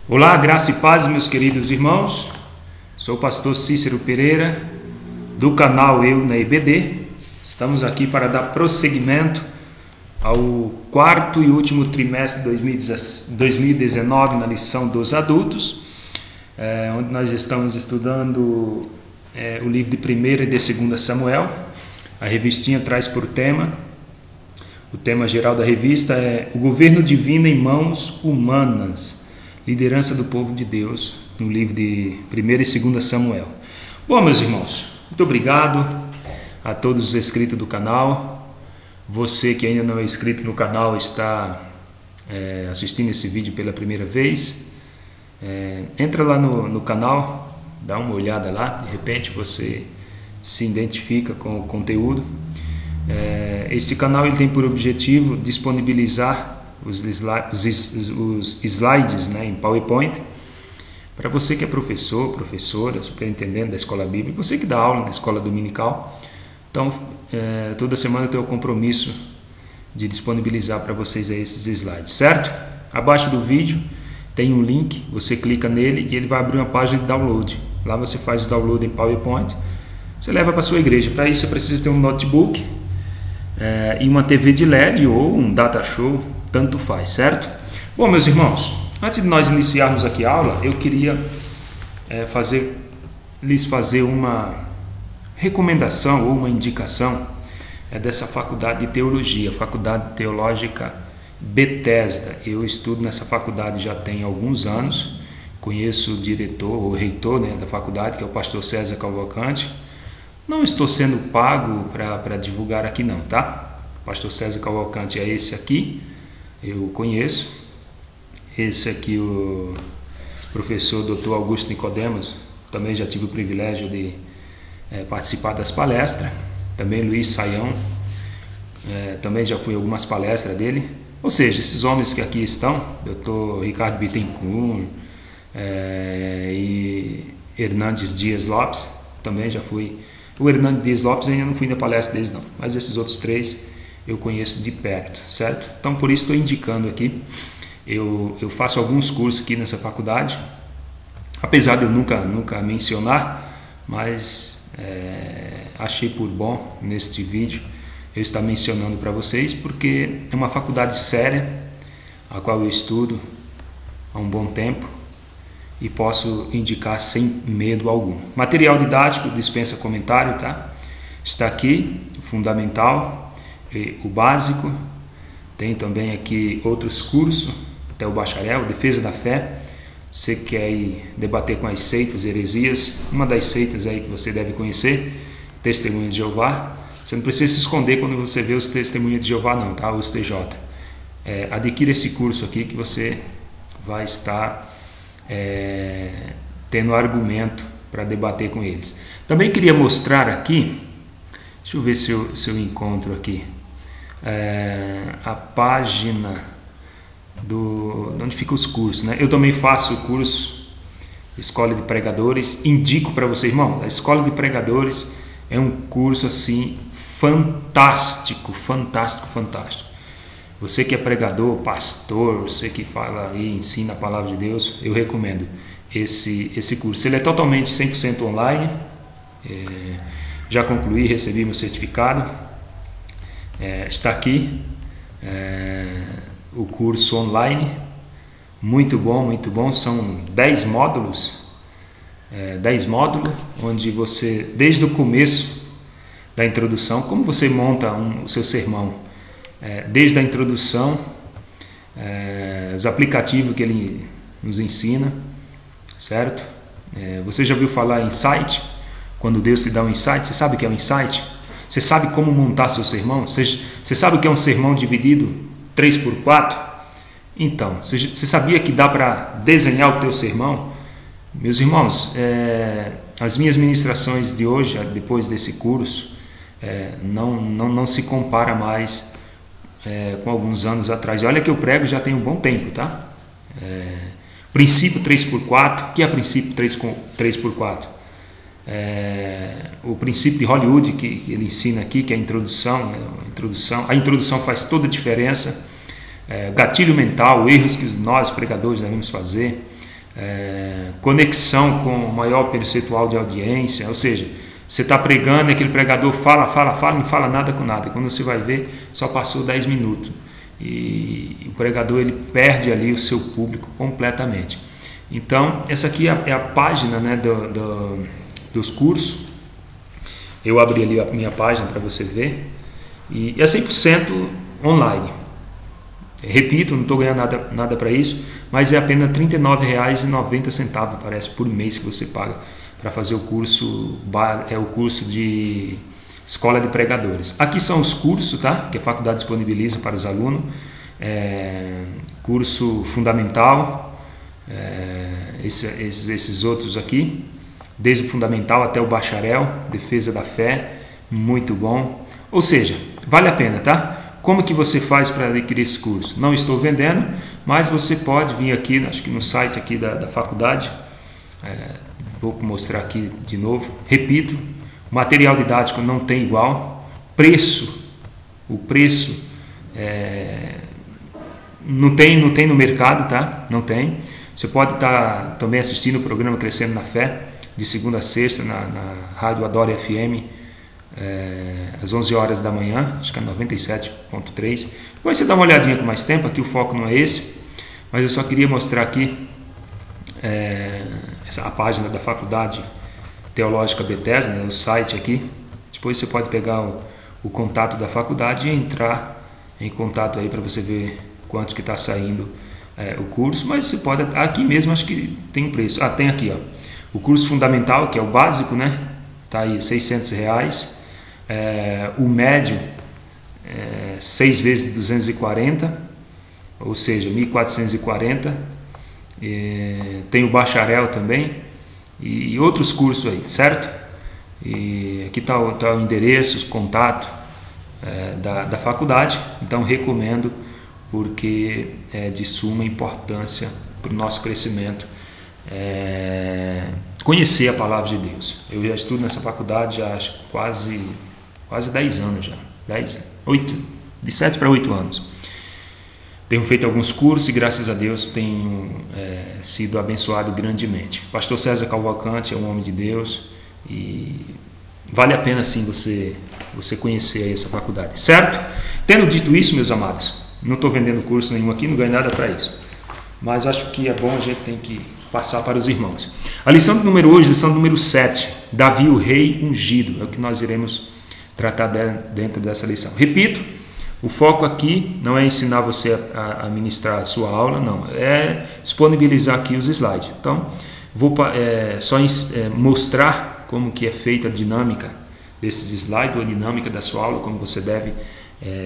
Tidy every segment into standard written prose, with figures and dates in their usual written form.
Olá, graça e paz, meus queridos irmãos. Sou o pastor Cícero Pereira, do canal Eu na EBD. Estamos aqui para dar prosseguimento ao quarto e último trimestre de 2019 na lição dos adultos, onde nós estamos estudando o livro de 1ª e de 2ª Samuel. A revistinha traz por tema, o tema geral da revista é o governo divino em mãos humanas, liderança do povo de Deus, no livro de 1ª e 2ª Samuel. Bom, meus irmãos, muito obrigado a todos os inscritos do canal. Você que ainda não é inscrito no canal está assistindo esse vídeo pela primeira vez, entra lá no canal, dá uma olhada lá, de repente você se identifica com o conteúdo. Esse canal ele tem por objetivo disponibilizar os slides, em PowerPoint para você que é professor, professora, superintendente da escola bíblica, você que dá aula na escola dominical. Então, toda semana eu tenho o compromisso de disponibilizar para vocês esses slides, certo? Abaixo do vídeo tem um link, você clica nele e ele vai abrir uma página de download. Lá você faz o download em PowerPoint, você leva para a sua igreja. Para isso você precisa ter um notebook e uma TV de LED ou um data show, tanto faz, certo? Bom, meus irmãos, antes de nós iniciarmos aqui a aula, eu queria lhes fazer uma recomendação ou uma indicação dessa faculdade de teologia, Faculdade Teológica Bethesda. Eu estudo nessa faculdade já tem alguns anos, conheço o diretor ou reitor da faculdade, que é o pastor César Cavalcante. Não estou sendo pago para divulgar aqui não, tá? O pastor César Cavalcante é esse aqui, eu conheço. Esse aqui, o professor Dr. Augusto Nicodemos, também já tive o privilégio de participar das palestras. Também Luiz Saião, também já fui em algumas palestras dele. Ou seja, esses homens que aqui estão, Dr. Ricardo Bittencourt e Hernandes Dias Lopes, também já fui. O Hernandes Dias Lopes ainda não fui na palestra deles não, mas esses outros três eu conheço de perto, certo? Então por isso estou indicando aqui. Eu faço alguns cursos aqui nessa faculdade, apesar de eu nunca mencionar, mas achei por bom neste vídeo eu estar mencionando para vocês, porque é uma faculdade séria, a qual eu estudo há um bom tempo e posso indicar sem medo algum. Material didático dispensa comentário, tá? Está aqui o fundamental, o básico, tem também aqui outros cursos, até o bacharel, defesa da fé. Você quer ir debater com as seitas, heresias, uma das seitas aí que você deve conhecer, Testemunha de Jeová. Você não precisa se esconder quando você vê os Testemunhas de Jeová não, tá? Os TJ. Adquira esse curso aqui que você vai estar tendo argumento para debater com eles. Também queria mostrar aqui, deixa eu ver se eu encontro aqui, a página onde ficam os cursos, né? Eu também faço o curso Escola de Pregadores, indico para você, irmão. A Escola de Pregadores é um curso assim fantástico. Você que é pregador, pastor, você que fala e ensina a palavra de Deus, eu recomendo esse curso. Ele é totalmente 100% online. Já concluí, recebi meu certificado. Está aqui o curso online, muito bom, são 10 módulos, onde você, desde o começo da introdução, como você monta o seu sermão, desde a introdução, os aplicativos que ele nos ensina, certo? Você já ouviu falar em insight? Quando Deus te dá um insight, você sabe o que é um insight? Você sabe como montar seu sermão? Você sabe o que é um sermão dividido 3x4? Então, você sabia que dá para desenhar o teu sermão? Meus irmãos, as minhas ministrações de hoje, depois desse curso, não se compara mais com alguns anos atrás. E olha que eu prego já tem um bom tempo, tá? Princípio 3x4, o que é princípio 3x4? O princípio de Hollywood que ele ensina aqui, que é a introdução. A introdução faz toda a diferença. Gatilho mental, erros que nós pregadores devemos fazer, conexão com maior percentual de audiência, ou seja, você está pregando e aquele pregador fala, não fala nada com nada. Quando você vai ver, só passou 10 minutos. E o pregador ele perde ali o seu público completamente. Então, essa aqui é a página, né, dos cursos. Eu abri ali a minha página para você ver. E é 100% online. Repito, não estou ganhando nada para isso, mas é apenas R$ 39,90, parece, por mês que você paga para fazer o curso, o curso de Escola de Pregadores. Aqui são os cursos, tá? Que a faculdade disponibiliza para os alunos. Curso fundamental, esses outros aqui, desde o fundamental até o bacharel, defesa da fé, muito bom. Ou seja, vale a pena, tá? Como que você faz para adquirir esse curso? Não estou vendendo, mas você pode vir aqui, acho que no site aqui da faculdade, vou mostrar aqui de novo, repito, o material didático não tem igual, o preço não tem no mercado, tá? Não tem. Você pode estar também assistindo o programa Crescendo na Fé, de segunda a sexta, na Rádio Adora FM, às 11 horas da manhã, acho que é 97.3. Depois você dá uma olhadinha com mais tempo, aqui o foco não é esse, mas eu só queria mostrar aqui a página da Faculdade Teológica Bethesda, né, o site aqui. Depois você pode pegar o contato da faculdade e entrar em contato aí para você ver quanto que está saindo o curso, mas você pode, aqui mesmo acho que tem um preço. Tem aqui, ó, o curso fundamental, que é o básico, né, tá aí R$600. O médio 6 vezes 240, ou seja, 1.440. Tem o bacharel também e outros cursos aí, certo? E aqui está o endereço, os contatos da faculdade. Então recomendo, porque é de suma importância para o nosso crescimento, conhecer a palavra de Deus. Eu já estudo nessa faculdade já acho quase 10 anos já, de 7 para 8 anos. Tenho feito alguns cursos e graças a Deus tenho sido abençoado grandemente. Pastor César Cavalcante é um homem de Deus e vale a pena sim você conhecer essa faculdade, certo? Tendo dito isso, meus amados, não estou vendendo curso nenhum aqui, não ganho nada para isso, mas acho que é bom, a gente tem que passar para os irmãos. A lição lição número 7, Davi o rei ungido, é o que nós iremos tratar dentro dessa lição. Repito, o foco aqui não é ensinar você a ministrar a sua aula, não, é disponibilizar aqui os slides. Então, vou só mostrar como que é feita a dinâmica desses slides, ou a dinâmica da sua aula, como você deve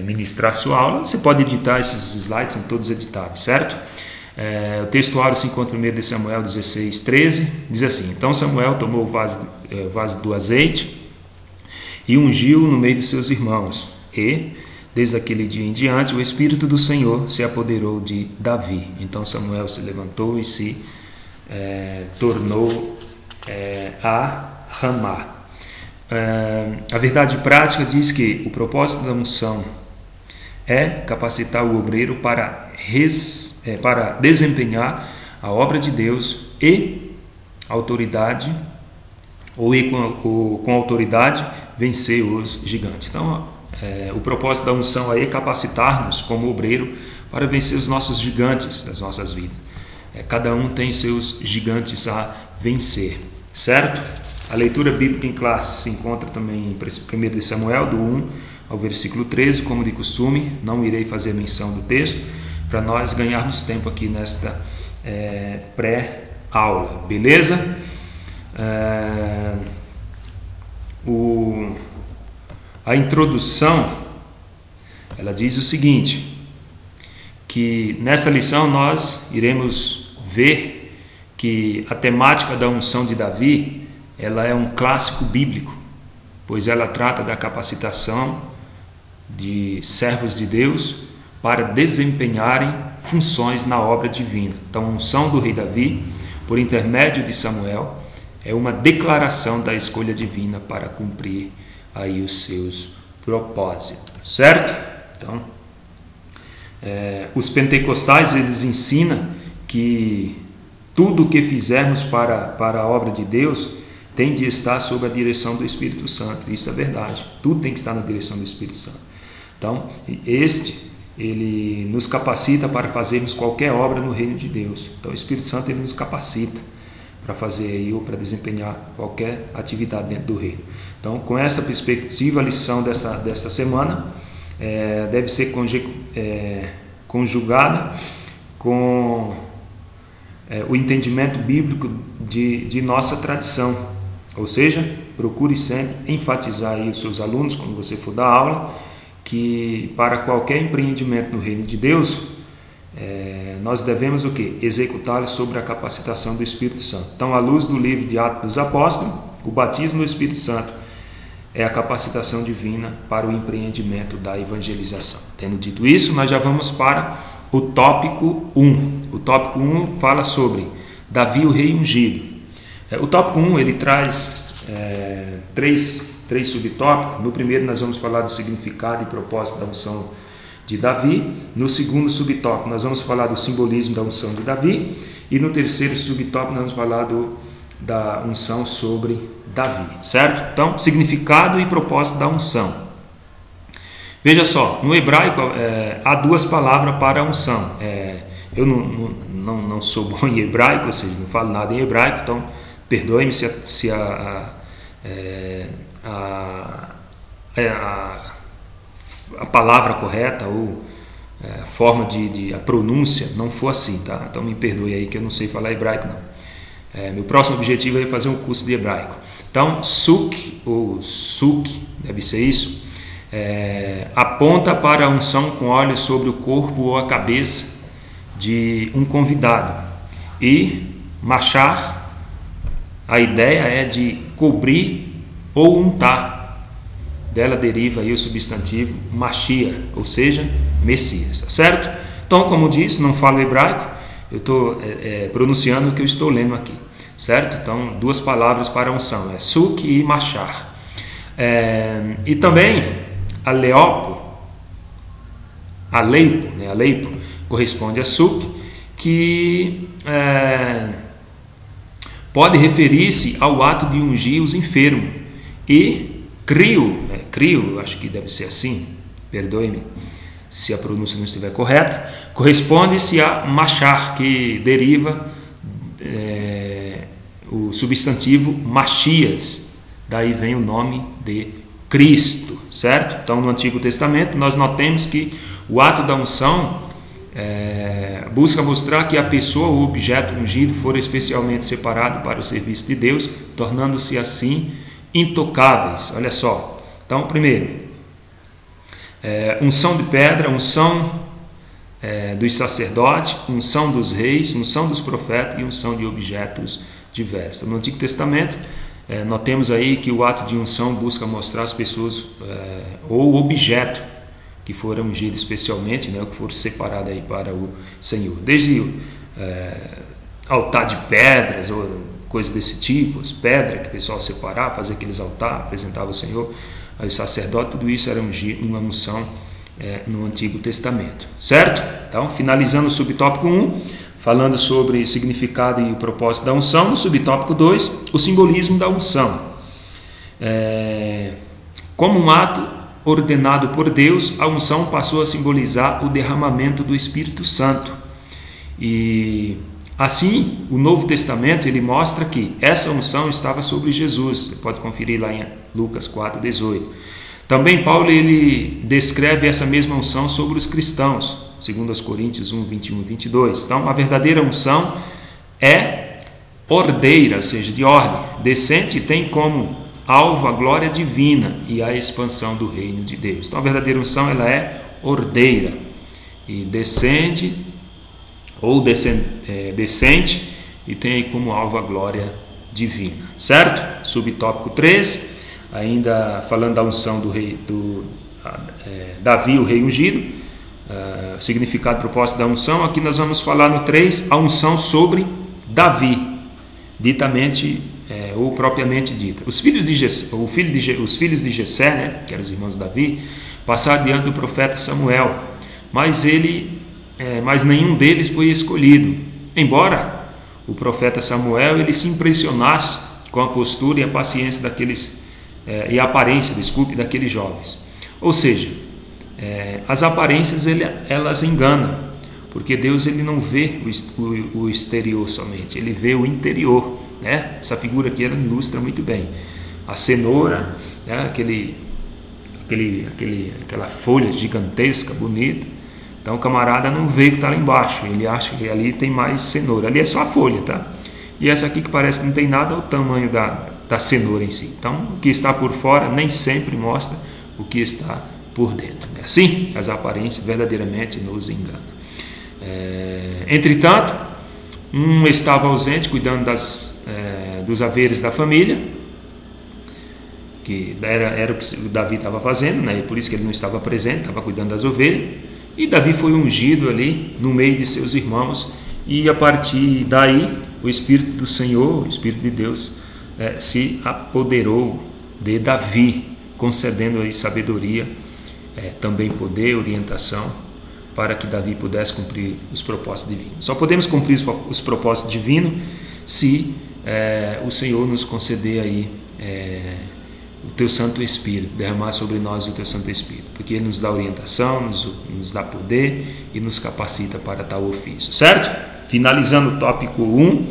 ministrar a sua aula. Você pode editar esses slides, são todos editáveis, certo? O textuário se encontra em 1 Samuel 16:13, diz assim: Então Samuel tomou o vaso do azeite e ungiu no meio de seus irmãos, e desde aquele dia em diante o Espírito do Senhor se apoderou de Davi. Então Samuel se levantou e se tornou a Ramá. A verdade prática diz que o propósito da unção é capacitar o obreiro para desempenhar a obra de Deus e autoridade, com autoridade vencer os gigantes. Então, o propósito da unção aí é capacitar-nos como obreiro para vencer os nossos gigantes das nossas vidas. Cada um tem seus gigantes a vencer, certo? A leitura bíblica em classe se encontra também em 1 Samuel, do 1 ao versículo 13, como de costume. Não irei fazer menção do texto, para nós ganharmos tempo aqui nesta pré-aula, beleza? A introdução, ela diz o seguinte, que nessa lição nós iremos ver que a temática da unção de Davi, ela é um clássico bíblico, pois ela trata da capacitação de servos de Deus para desempenharem funções na obra divina. Então, a unção do rei Davi, por intermédio de Samuel, é uma declaração da escolha divina para cumprir aí os seus propósitos, certo? Então, os pentecostais, eles ensinam que tudo o que fizermos para a obra de Deus tem de estar sob a direção do Espírito Santo. Isso é verdade. Tudo tem que estar na direção do Espírito Santo. Então, ele nos capacita para fazermos qualquer obra no reino de Deus. Então, o Espírito Santo ele nos capacita para fazer aí, ou para desempenhar qualquer atividade dentro do reino. Então, com essa perspectiva, a lição desta semana deve ser conjugada com o entendimento bíblico de nossa tradição. Ou seja, procure sempre enfatizar aí os seus alunos, quando você for dar aula, que para qualquer empreendimento no reino de Deus, nós devemos o quê? Executá-lo sobre a capacitação do Espírito Santo. Então, à luz do livro de Atos dos Apóstolos, o batismo do Espírito Santo é a capacitação divina para o empreendimento da evangelização. Tendo dito isso, nós já vamos para o tópico 1. O tópico 1 fala sobre Davi, o rei ungido. O tópico 1 ele traz três subtópicos. No primeiro nós vamos falar do significado e propósito da unção de Davi. No segundo subtópico nós vamos falar do simbolismo da unção de Davi. E no terceiro subtópico nós vamos falar da unção sobre Davi, certo? Então, significado e propósito da unção. Veja só, no hebraico há duas palavras para a unção. Eu não sou bom em hebraico, ou seja, não falo nada em hebraico, então perdoe-me se a palavra correta ou a forma a pronúncia não for assim, tá? Então me perdoe aí que eu não sei falar hebraico não. Meu próximo objetivo é fazer um curso de hebraico. Então, suk ou suk, deve ser isso, aponta para a unção com óleo sobre o corpo ou a cabeça de um convidado. E machar, a ideia é de cobrir ou untar. Dela deriva aí o substantivo Machia, ou seja, Messias, certo? Então, como disse, não falo hebraico, eu estou pronunciando o que eu estou lendo aqui, certo? Então, duas palavras para a unção, suk e machar. E também aleipo, corresponde a suk, que pode referir-se ao ato de ungir os enfermos. E crio, acho que deve ser assim, perdoe-me se a pronúncia não estiver correta, corresponde-se a machar, que deriva o substantivo Machias, daí vem o nome de Cristo, certo? Então, no Antigo Testamento, nós notamos que o ato da unção busca mostrar que a pessoa ou objeto ungido for especialmente separado para o serviço de Deus, tornando-se assim intocáveis. Olha só. Então, primeiro, unção de pedra, unção dos sacerdotes, unção dos reis, unção dos profetas e unção de objetos diversos. No Antigo Testamento, notemos aí que o ato de unção busca mostrar as pessoas ou objeto que foram ungidos especialmente, né, que foram separados aí para o Senhor. Desde altar de pedras ou coisas desse tipo, as pedras que o pessoal separava, fazia aqueles altares, apresentava o Senhor, o sacerdote, tudo isso era uma unção no Antigo Testamento, certo? Então, finalizando o subtópico 1, falando sobre o significado e o propósito da unção. No subtópico 2, o simbolismo da unção. Como um ato ordenado por Deus, a unção passou a simbolizar o derramamento do Espírito Santo. E assim, o Novo Testamento ele mostra que essa unção estava sobre Jesus. Você pode conferir lá em Lucas 4:18. Também Paulo ele descreve essa mesma unção sobre os cristãos, segundo aos Coríntios 1:21 e 22. Então, a verdadeira unção é ordeira, ou seja, de ordem, decente, e tem como alvo a glória divina e a expansão do reino de Deus. Então, a verdadeira unção ela é ordeira e decente e tem aí como alvo a glória divina, certo? Subtópico 3, ainda falando da unção do rei Davi, o rei ungido, significado e propósito da unção. Aqui nós vamos falar no 3, a unção sobre Davi, ditamente ou propriamente dita. Os filhos de Jessé, né, que eram os irmãos de Davi, passaram diante do profeta Samuel, mas nenhum deles foi escolhido, embora o profeta Samuel ele se impressionasse com a postura e a paciência daqueles e a aparência, desculpe, daqueles jovens. Ou seja, as aparências elas enganam, porque Deus ele não vê o exterior somente, ele vê o interior, né? Essa figura aqui ela ilustra muito bem a cenoura, né? Aquela folha gigantesca, bonita. Então o camarada não vê o que está lá embaixo, ele acha que ali tem mais cenoura, ali é só a folha, tá? E essa aqui que parece que não tem nada é o tamanho da cenoura em si. Então o que está por fora nem sempre mostra o que está por dentro. Assim, as aparências verdadeiramente nos enganam. Entretanto, um estava ausente cuidando dos haveres da família, que era o que o Davi estava fazendo, né? E por isso que ele não estava presente, estava cuidando das ovelhas. E Davi foi ungido ali no meio de seus irmãos, e a partir daí o Espírito do Senhor, o Espírito de Deus, se apoderou de Davi, concedendo aí sabedoria, também poder, orientação, para que Davi pudesse cumprir os propósitos divinos. Só podemos cumprir os propósitos divinos se o Senhor nos conceder aí o Teu Santo Espírito, derramar sobre nós o Teu Santo Espírito, porque Ele nos dá orientação, nos dá poder e nos capacita para tal ofício, certo? Finalizando o tópico 1,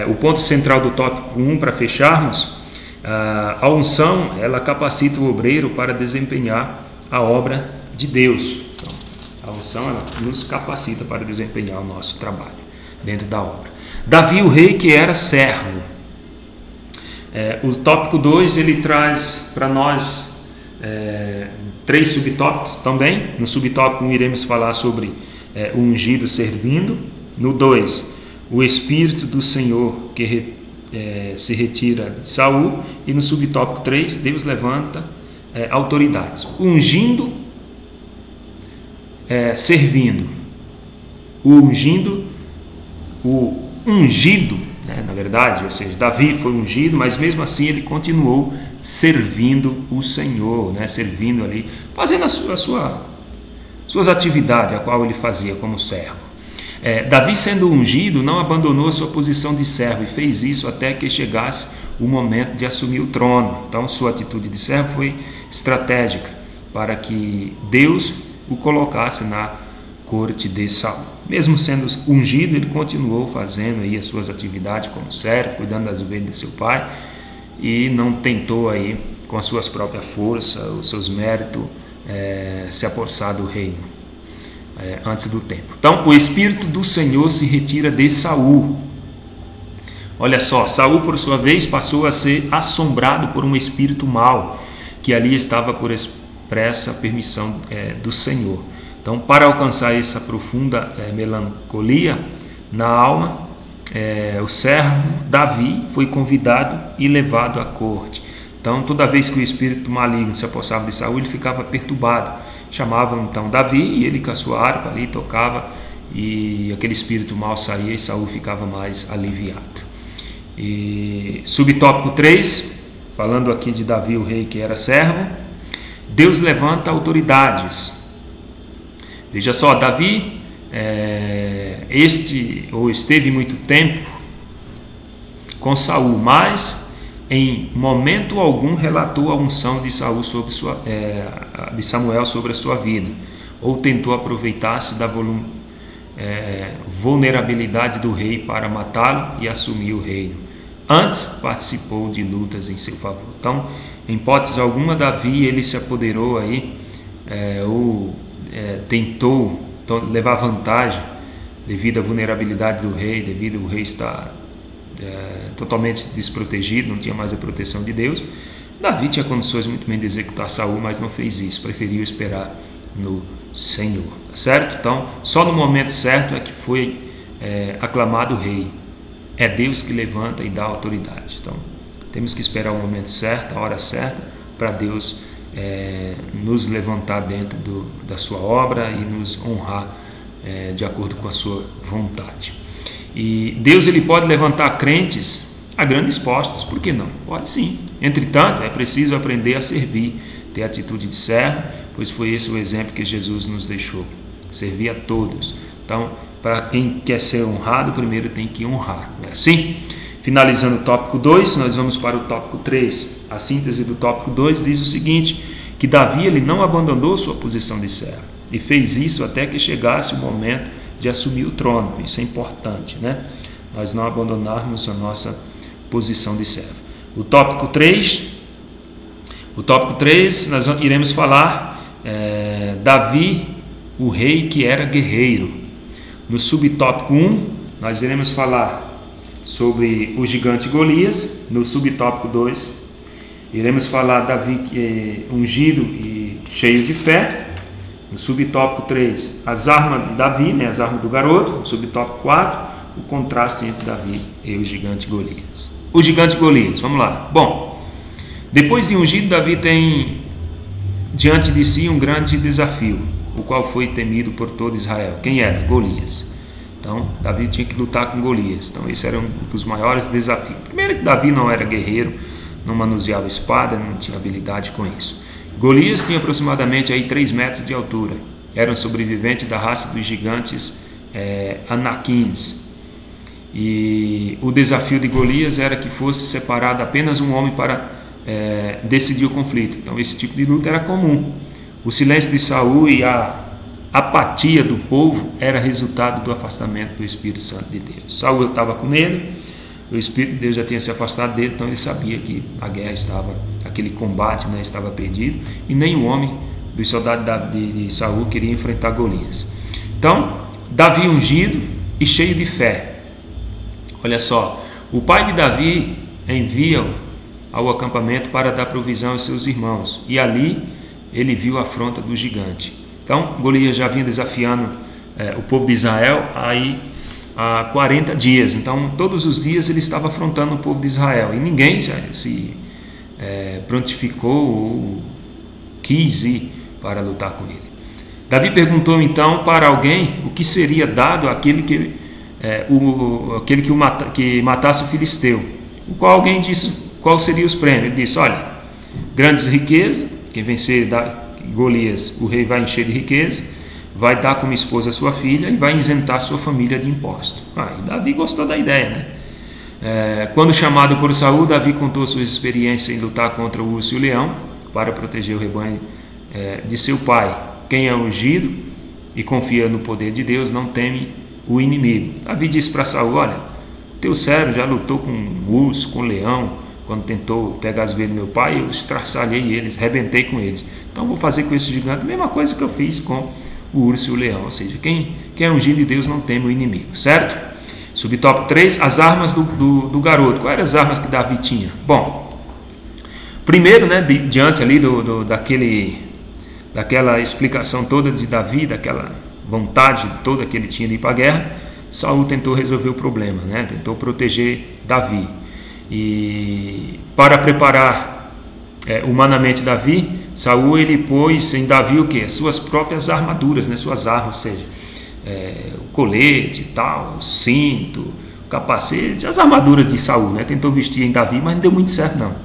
o ponto central do tópico 1, para fecharmos, a unção, ela capacita o obreiro para desempenhar a obra de Deus. Então, a unção, ela nos capacita para desempenhar o nosso trabalho dentro da obra. Davi, o rei que era servo. O tópico 2, ele traz para nós 3 subtópicos também. No subtópico 1 iremos falar sobre o ungido servindo. No 2, o Espírito do Senhor que se retira de Saul. E no subtópico 3, Deus levanta autoridades, ungindo, servindo. O ungido, né, na verdade, ou seja, Davi foi ungido, mas mesmo assim ele continuou servindo o Senhor, né, servindo ali, fazendo suas atividades, a qual ele fazia como servo. Davi, sendo ungido, não abandonou a sua posição de servo e fez isso até que chegasse o momento de assumir o trono. Então sua atitude de servo foi estratégica para que Deus o colocasse na corte de Saul. Mesmo sendo ungido, ele continuou fazendo aí as suas atividades como servo, cuidando das ovelhas de seu pai, e não tentou aí com as suas próprias forças, os seus méritos, se apossar do reino antes do tempo. Então o Espírito do Senhor se retira de Saul. Olha só, Saul por sua vez passou a ser assombrado por um espírito mau que ali estava por expressa permissão do Senhor. Então, para alcançar essa profunda melancolia na alma, o servo Davi foi convidado e levado à corte. Então, toda vez que o espírito maligno se apossava de Saul, ele ficava perturbado. Chamavam então Davi e ele com a sua harpa ali tocava, e aquele espírito mau saía e Saul ficava mais aliviado. E subtópico 3, falando aqui de Davi, o rei que era servo, Deus levanta autoridades. Veja só, Davi esteve muito tempo com Saul, mas em momento algum relatou a unção de Saul de Samuel sobre a sua vida, ou tentou aproveitar-se da vulnerabilidade do rei para matá-lo e assumir o reino. Antes participou de lutas em seu favor. Então, em hipótese alguma, Davi ele se apoderou aí tentou levar vantagem devido à vulnerabilidade do rei, devido ao rei estar totalmente desprotegido, não tinha mais a proteção de Deus. Davi tinha condições muito bem de executar Saul, mas não fez isso, preferiu esperar no Senhor, tá certo? Então, só no momento certo é que foi aclamado o rei. É Deus que levanta e dá autoridade. Então, temos que esperar o momento certo, a hora certa, para Deus nos levantar dentro da sua obra e nos honrar de acordo com a sua vontade. E Deus ele pode levantar crentes a grandes postos, por que não? Pode sim. Entretanto, é preciso aprender a servir, ter atitude de servo, pois foi esse o exemplo que Jesus nos deixou, servir a todos. Então, para quem quer ser honrado, primeiro tem que honrar. Não é assim? Finalizando o tópico 2, nós vamos para o tópico 3. A síntese do tópico 2 diz o seguinte, que Davi ele não abandonou sua posição de servo, e fez isso até que chegasse o momento de assumir o trono. Isso é importante, né? Nós não abandonarmos a nossa posição de servo. O tópico 3, nós iremos falar Davi, o rei que era guerreiro. No subtópico 1, nós iremos falar sobre o gigante Golias. No subtópico 2, iremos falar Davi ungido e cheio de fé. No subtópico 3, as armas de Davi, né, as armas do garoto. No subtópico 4, o contraste entre Davi e o gigante Golias. O gigante Golias, vamos lá. Bom, depois de ungido, Davi tem diante de si um grande desafio, o qual foi temido por todo Israel. Quem era? Golias. Então, Davi tinha que lutar com Golias. Então, esse era um dos maiores desafios. Primeiro que Davi não era guerreiro, não manuseava espada, não tinha habilidade com isso. Golias tinha aproximadamente aí 3 metros de altura. Era um sobrevivente da raça dos gigantes Anaquins. E o desafio de Golias era que fosse separado apenas um homem para decidir o conflito. Então, esse tipo de luta era comum. O silêncio de Saul e a apatia do povo era resultado do afastamento do Espírito Santo de Deus. Saul estava com medo, o Espírito de Deus já tinha se afastado dele, então ele sabia que a guerra estava, aquele combate, né, estava perdido, e nem o homem dos soldados de Saul queria enfrentar Golias. Então, Davi ungido e cheio de fé. Olha só, o pai de Davi envia-o ao acampamento para dar provisão aos seus irmãos, e ali ele viu a afronta do gigante. Então, Golias já vinha desafiando o povo de Israel aí há 40 dias. Então, todos os dias ele estava afrontando o povo de Israel. E ninguém se prontificou ou quis ir para lutar com ele. Davi perguntou então para alguém o que seria dado àquele que matasse o filisteu. O qual alguém disse qual seriam os prêmios. Ele disse, olha, grandes riquezas, quem vencer Golias, o rei vai encher de riqueza, vai dar como esposa a sua filha e vai isentar sua família de imposto. E Davi gostou da ideia, né? Quando chamado por Saul, Davi contou sua experiência em lutar contra o urso e o leão para proteger o rebanho de seu pai. Quem é ungido e confia no poder de Deus não teme o inimigo. Davi disse para Saul, olha, teu servo já lutou com um urso, com um leão. Quando tentou pegar as ovelhas do meu pai, eu estraçalhei eles, rebentei com eles. Então vou fazer com esse gigante a mesma coisa que eu fiz com o urso e o leão. Ou seja, quem é ungido de Deus não teme o inimigo, certo? Subtópico 3, as armas do garoto. Quais eram as armas que Davi tinha? Bom, primeiro, né, diante ali daquela explicação toda de Davi, daquela vontade toda que ele tinha de ir para a guerra, Saul tentou resolver o problema, né? Tentou proteger Davi. E para preparar humanamente Davi, Saul ele pôs em Davi o que? As suas próprias armaduras, né? Suas armas, ou seja, o colete e tal, o cinto, o capacete, as armaduras de Saul, né? Tentou vestir em Davi, mas não deu muito certo não.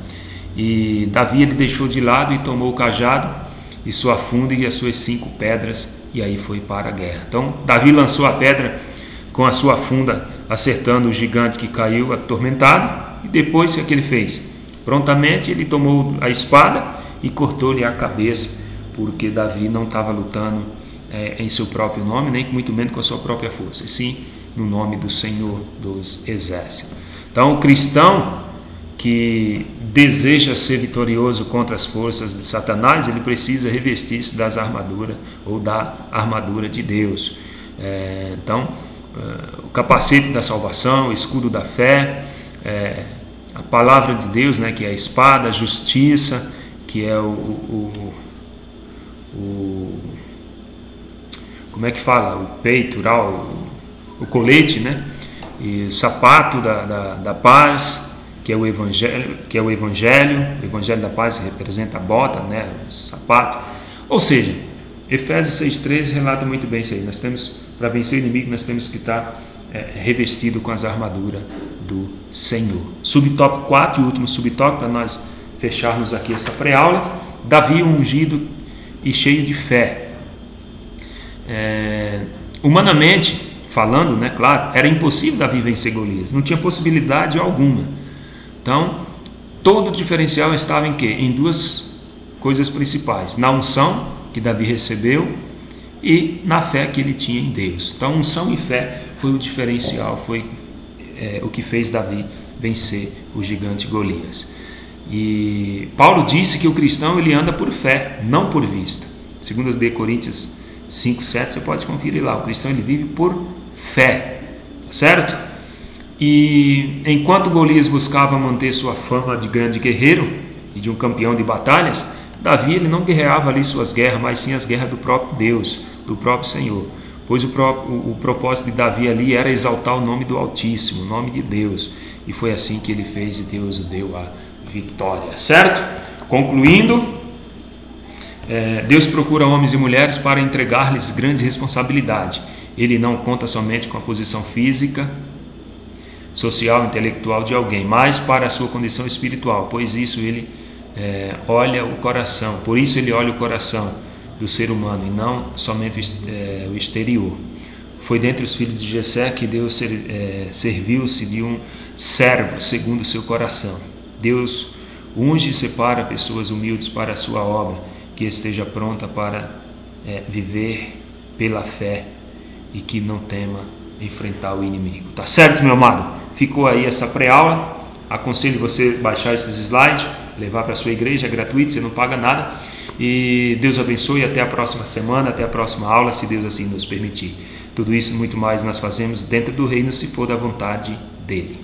E Davi ele deixou de lado e tomou o cajado e sua funda e as suas 5 pedras, e aí foi para a guerra. Então Davi lançou a pedra com a sua funda, acertando o gigante que caiu atormentado. E depois o que ele fez? Prontamente ele tomou a espada e cortou-lhe a cabeça, porque Davi não estava lutando em seu próprio nome, nem muito menos com a sua própria força, e sim no nome do Senhor dos Exércitos. Então o cristão que deseja ser vitorioso contra as forças de Satanás, ele precisa revestir-se das armaduras ou da armadura de Deus. Então o capacete da salvação, o escudo da fé, a palavra de Deus, né, que é a espada, a justiça, que é como é que fala? O peitoral, o colete, né? E o sapato da paz, que é o evangelho da paz que representa a bota, né? O sapato. Ou seja, Efésios 6,13 relata muito bem isso aí. Nós temos, para vencer o inimigo, nós temos que estar revestido com as armaduras do Senhor. Subtópico 4 e último subtópico, para nós fecharmos aqui essa pré-aula. Davi ungido e cheio de fé. Humanamente falando, né, claro, era impossível Davi vencer Golias, não tinha possibilidade alguma. Então, todo o diferencial estava em quê? Em duas coisas principais: na unção que Davi recebeu e na fé que ele tinha em Deus. Então, unção e fé foi o diferencial, foi o que fez Davi vencer o gigante Golias. E Paulo disse que o cristão ele anda por fé, não por vista. Segundo de Coríntios 5:7, você pode conferir lá. O cristão ele vive por fé, certo? E enquanto Golias buscava manter sua fama de grande guerreiro e de um campeão de batalhas, Davi ele não guerreava ali suas guerras, mas sim as guerras do próprio Deus, do próprio Senhor. Pois o propósito de Davi ali era exaltar o nome do Altíssimo, o nome de Deus. E foi assim que ele fez e Deus o deu a vitória, certo? Concluindo, Deus procura homens e mulheres para entregar-lhes grandes responsabilidades. Ele não conta somente com a posição física, social, intelectual de alguém, mas para a sua condição espiritual, pois isso ele olha o coração, por isso ele olha o coração do ser humano e não somente o exterior. Foi dentre os filhos de Jessé que Deus serviu-se de um servo segundo o seu coração. Deus unge e separa pessoas humildes para a sua obra, que esteja pronta para viver pela fé e que não tema enfrentar o inimigo. Tá certo, meu amado? Ficou aí essa pré-aula. Aconselho você baixar esses slides, levar para a sua igreja, é gratuito, você não paga nada. E Deus abençoe, até a próxima semana, até a próxima aula, se Deus assim nos permitir. Tudo isso e muito mais nós fazemos dentro do reino, se for da vontade dele.